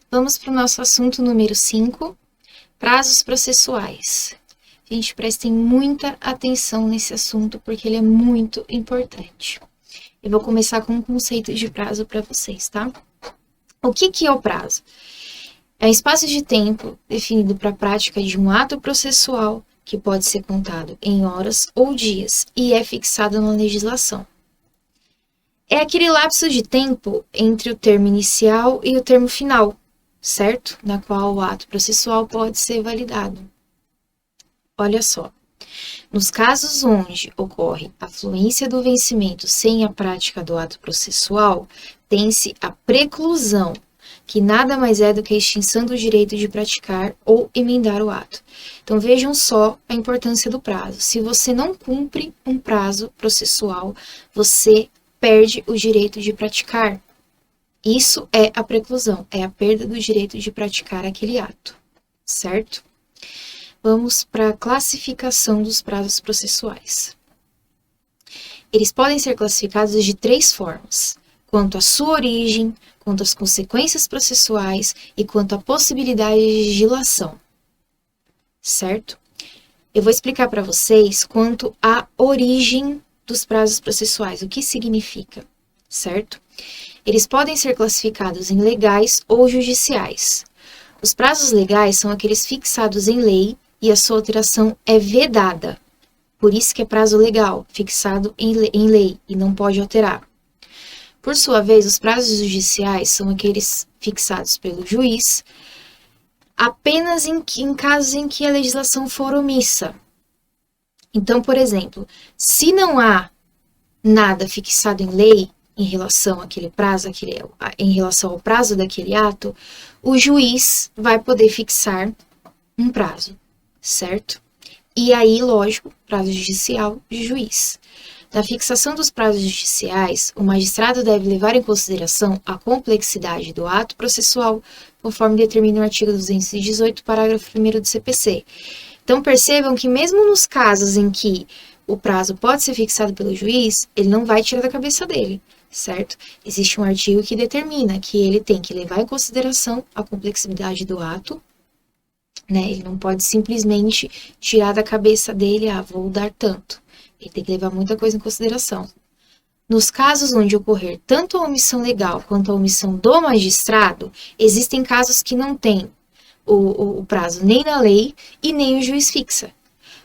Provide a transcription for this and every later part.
Vamos para o nosso assunto número 5, prazos processuais. Gente, prestem muita atenção nesse assunto, porque ele é muito importante. Eu vou começar com um conceito de prazo para vocês, tá? O que é o prazo? É um espaço de tempo definido para a prática de um ato processual que pode ser contado em horas ou dias e é fixado na legislação. É aquele lapso de tempo entre o termo inicial e o termo final, certo? Na qual o ato processual pode ser validado. Olha só, nos casos onde ocorre a fluência do vencimento sem a prática do ato processual, tem-se a preclusão, que nada mais é do que a extinção do direito de praticar ou emendar o ato. Então vejam só a importância do prazo. Se você não cumpre um prazo processual, você perde o direito de praticar. Isso é a preclusão, é a perda do direito de praticar aquele ato, certo? Vamos para a classificação dos prazos processuais. Eles podem ser classificados de 3 formas: quanto à sua origem, quanto às consequências processuais e quanto à possibilidade de dilação, certo? Eu vou explicar para vocês quanto à origem dos prazos processuais, o que significa, certo? Eles podem ser classificados em legais ou judiciais. Os prazos legais são aqueles fixados em lei e a sua alteração é vedada. Por isso que é prazo legal, fixado em lei e não pode alterar. Por sua vez, os prazos judiciais são aqueles fixados pelo juiz apenas em casos em que a legislação for omissa. Então, por exemplo, se não há nada fixado em lei em relação àquele prazo, em relação ao prazo daquele ato, o juiz vai poder fixar um prazo, certo? E aí, lógico, prazo judicial de juiz. Na fixação dos prazos judiciais, o magistrado deve levar em consideração a complexidade do ato processual, conforme determina o artigo 218, parágrafo 1º do CPC. Então, percebam que mesmo nos casos em que o prazo pode ser fixado pelo juiz, ele não vai tirar da cabeça dele, certo? Existe um artigo que determina que ele tem que levar em consideração a complexidade do ato, né? Ele não pode simplesmente tirar da cabeça dele, vou dar tanto. Ele tem que levar muita coisa em consideração. Nos casos onde ocorrer tanto a omissão legal quanto a omissão do magistrado, existem casos que não tem o prazo nem na lei e nem o juiz fixa.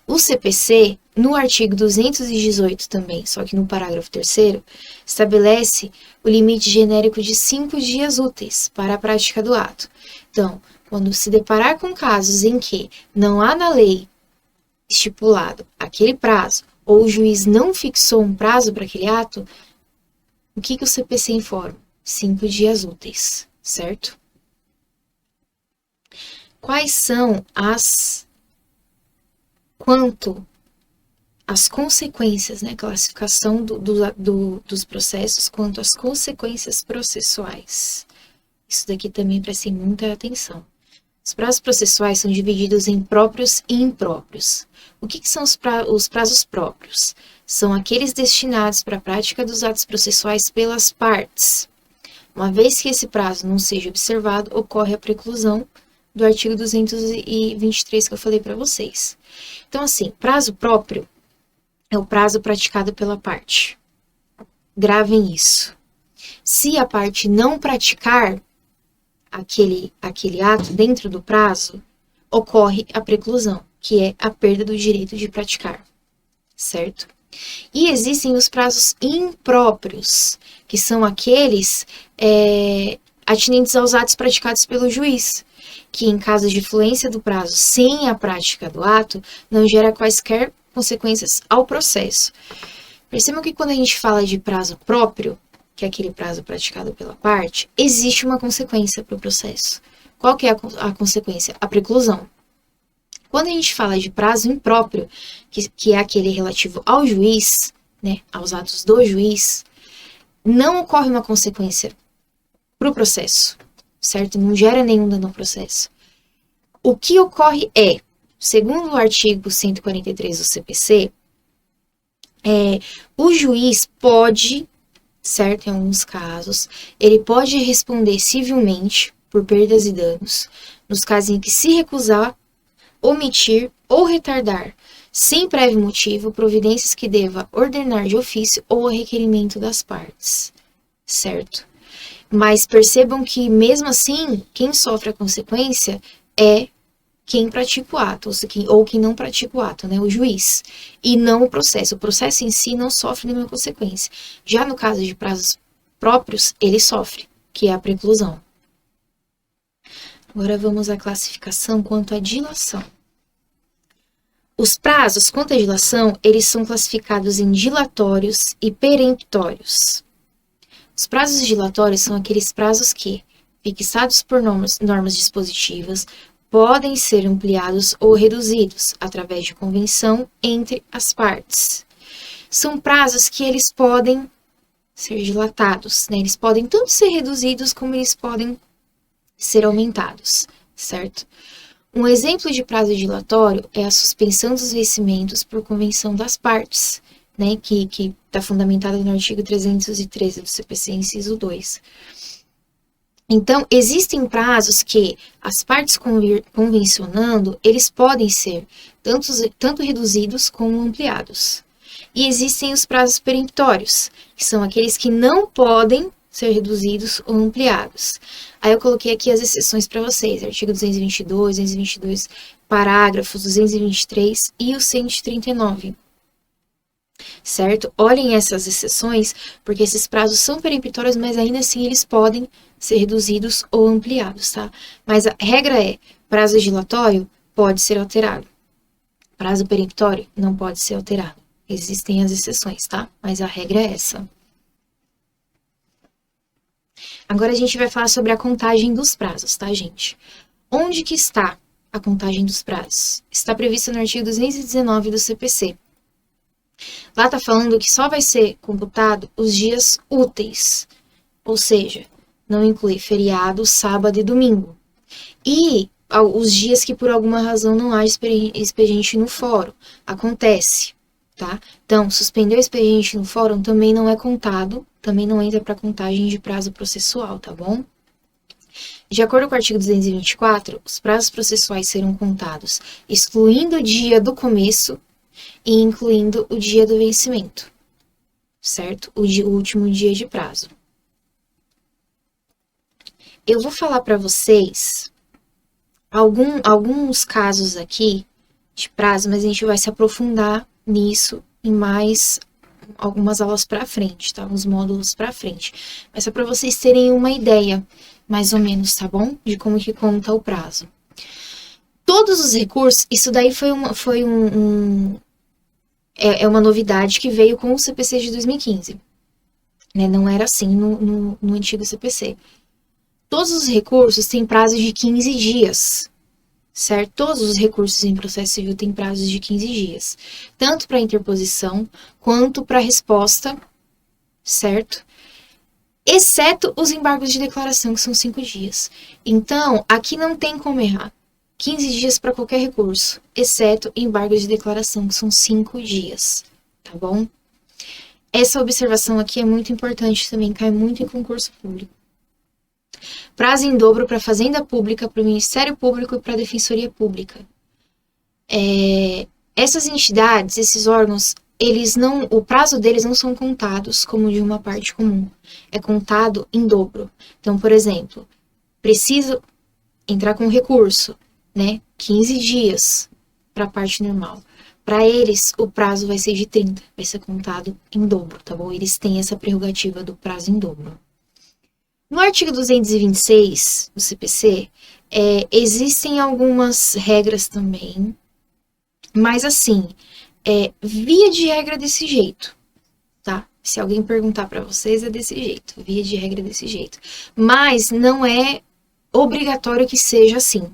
O CPC, no artigo 218 também, só que no parágrafo 3º, estabelece o limite genérico de 5 dias úteis para a prática do ato. Então, quando se deparar com casos em que não há na lei estipulado aquele prazo, ou o juiz não fixou um prazo para aquele ato, o que o CPC informa? 5 dias úteis, certo? Quais são as consequências, né? Classificação dos processos quanto às consequências processuais. Isso daqui também prestem muita atenção. Os prazos processuais são divididos em próprios e impróprios. O que são os prazos próprios? São aqueles destinados para a prática dos atos processuais pelas partes. Uma vez que esse prazo não seja observado, ocorre a preclusão do artigo 223 que eu falei para vocês. Então, assim, prazo próprio é o prazo praticado pela parte. Gravem isso. Se a parte não praticar aquele ato dentro do prazo, ocorre a preclusão, que é a perda do direito de praticar, certo? E existem os prazos impróprios, que são aqueles atinentes aos atos praticados pelo juiz, que em caso de fluência do prazo sem a prática do ato, não gera quaisquer consequências ao processo. Percebam que quando a gente fala de prazo próprio, que é aquele prazo praticado pela parte, existe uma consequência para o processo. Qual que é a consequência? A preclusão. Quando a gente fala de prazo impróprio, que é aquele relativo ao juiz, né, aos atos do juiz, não ocorre uma consequência para o processo, certo? Não gera nenhum dano ao processo. O que ocorre é, segundo o artigo 143 do CPC, o juiz pode, certo, em alguns casos, ele pode responder civilmente por perdas e danos, nos casos em que se recusar, omitir ou retardar, sem prévio motivo, providências que deva ordenar de ofício ou a requerimento das partes, certo? Mas percebam que, mesmo assim, quem sofre a consequência é quem pratica o ato, ou quem não pratica o ato, né? O juiz, e não o processo. O processo em si não sofre nenhuma consequência. Já no caso de prazos próprios, ele sofre, que é a preclusão. Agora vamos à classificação quanto à dilação. Os prazos quanto à dilação, eles são classificados em dilatórios e peremptórios. Os prazos dilatórios são aqueles prazos que, fixados por normas dispositivas, podem ser ampliados ou reduzidos através de convenção entre as partes. São prazos que eles podem ser dilatados, né? Eles podem tanto ser reduzidos como eles podem ser aumentados, certo? Um exemplo de prazo dilatório é a suspensão dos vencimentos por convenção das partes, né, que está fundamentada no artigo 313 do CPC, inciso 2. Então, existem prazos que as partes convencionando, eles podem ser tanto reduzidos como ampliados. E existem os prazos peremptórios, que são aqueles que não podem ser reduzidos ou ampliados. Aí eu coloquei aqui as exceções para vocês, artigo 222, parágrafos 223 e o 139. Certo? Olhem essas exceções, porque esses prazos são peremptórios, mas ainda assim eles podem ser reduzidos ou ampliados, tá? Mas a regra é, prazo dilatório pode ser alterado. Prazo peremptório não pode ser alterado. Existem as exceções, tá? Mas a regra é essa. Agora a gente vai falar sobre a contagem dos prazos, tá, gente? Onde que está a contagem dos prazos? Está prevista no artigo 219 do CPC. Lá está falando que só vai ser computado os dias úteis, ou seja, não inclui feriado, sábado e domingo. E os dias que por alguma razão não há expediente no fórum. Acontece, tá? Então, suspender o expediente no fórum também não é contado, também não entra para contagem de prazo processual, tá bom? De acordo com o artigo 224, os prazos processuais serão contados excluindo o dia do começo e incluindo o dia do vencimento, certo? O último dia de prazo. Eu vou falar para vocês alguns casos aqui de prazo, mas a gente vai se aprofundar nisso em mais algumas aulas para frente, tá? Uns módulos para frente. Mas é para vocês terem uma ideia, mais ou menos, tá bom? De como que conta o prazo. Todos os recursos, isso daí foi uma novidade que veio com o CPC de 2015. Né? Não era assim no antigo CPC. Todos os recursos têm prazo de 15 dias, certo? Todos os recursos em processo civil têm prazos de 15 dias. Tanto para interposição, quanto para resposta, certo? Exceto os embargos de declaração, que são 5 dias. Então, aqui não tem como errar. 15 dias para qualquer recurso, exceto embargos de declaração, que são 5 dias, tá bom? Essa observação aqui é muito importante também, cai muito em concurso público. Prazo em dobro para a Fazenda Pública, para o Ministério Público e para a Defensoria Pública. Essas entidades, esses órgãos, o prazo deles não são contados como de uma parte comum. É contado em dobro. Então, por exemplo, preciso entrar com recurso, né? 15 dias para a parte normal. Para eles, o prazo vai ser de 30, vai ser contado em dobro, tá bom? Eles têm essa prerrogativa do prazo em dobro. No artigo 226 do CPC, existem algumas regras também, mas assim, via de regra desse jeito, tá? Se alguém perguntar para vocês, é desse jeito, via de regra desse jeito. Mas não é obrigatório que seja assim,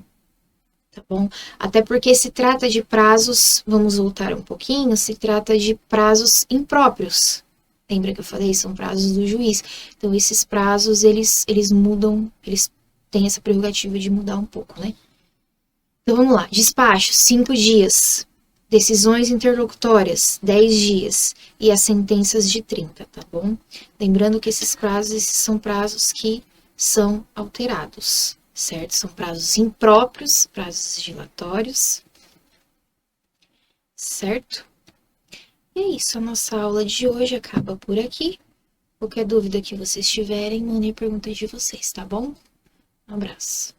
tá bom? Até porque se trata de prazos, vamos voltar um pouquinho, se trata de prazos impróprios. Lembra que eu falei? São prazos do juiz. Então, esses prazos, eles mudam, eles têm essa prerrogativa de mudar um pouco, né? Então, vamos lá. Despacho, 5 dias. Decisões interlocutórias, 10 dias. E as sentenças de 30, tá bom? Lembrando que esses são prazos que são alterados, certo? São prazos impróprios, prazos dilatórios, certo? E é isso, a nossa aula de hoje acaba por aqui. Qualquer dúvida que vocês tiverem, mandem perguntas de vocês, tá bom? Um abraço.